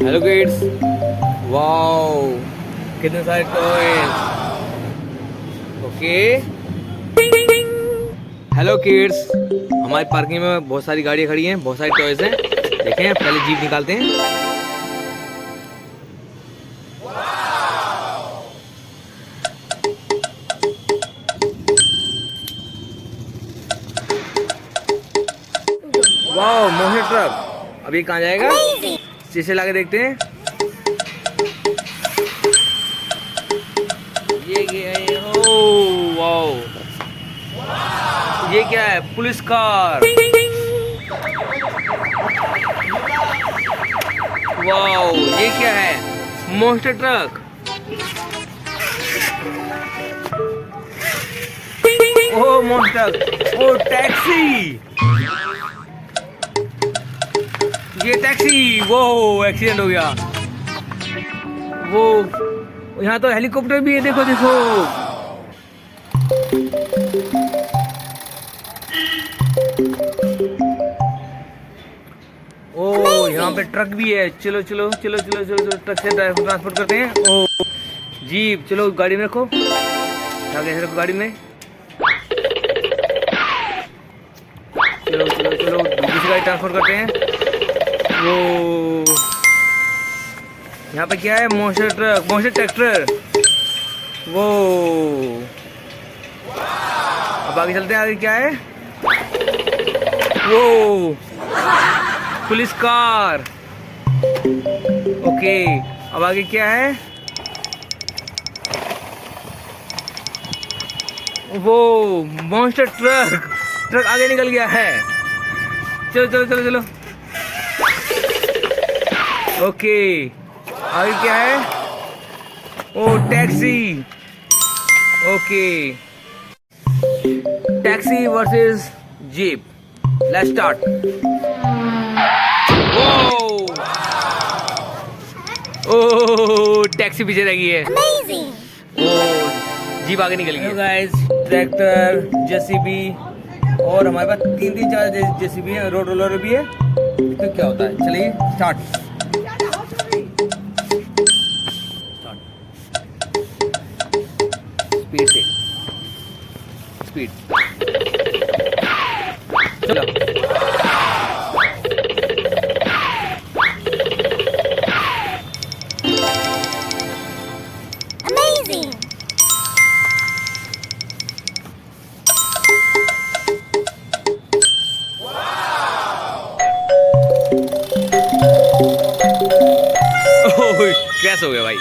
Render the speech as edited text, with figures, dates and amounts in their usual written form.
Hello kids, wow कितने सारे toys. Okay, hello kids, हमारी पार्किंग में बहुत सारी गाड़ियाँ खड़ी हैं, बहुत सारे टॉयज हैं। देखें, पहले जीप निकालते हैं। Wow, motor truck. अब ये कहाँ जाएगा? शीशे लाके देखते हैं। ये ओ वाओ, ये क्या है? Police car. वाओ, ये क्या है? Monster truck. ओ मॉन्स्टर, ओ टैक्सी। ये टैक्सी, वो एक्सीडेंट हो गया। वो यहाँ तो हेलीकॉप्टर भी है, देखो देखो। ओ यहाँ पे ट्रक भी है। चलो चलो चलो चलो चलो चलो, ट्रक से ट्रांसपोर्ट करते हैं। ओ जीप, चलो गाड़ी में रखो, आगे रखो गाड़ी में। चलो चलो चलो, दूसरी गाड़ी ट्रांसपोर्ट करते हैं। वो यहाँ पे क्या है? Monster truck, monster tractor. वो अब आगे चलते हैं, आगे क्या है? वो पुलिस कार। ओके, अब आगे क्या है? वो मॉन्स्टर ट्रक। ट्रक आगे निकल गया है। चलो चलो चलो चलो। ओके, आगे क्या है? ओ taxi. Okay, taxi versus jeep. Let's start. ओ टैक्सी पीछे रह गई है। ओ जीप आगे निकल गई। गाइस, ट्रैक्टर, जेसीबी और हमारे पास तीन चार जेसीबी है, रोड रोलर भी है। तो क्या होता है? चलिए स्टार्ट। स्पीड से, स्पीड। चलो, Amazing! ओह क्रैश हो गया भाई।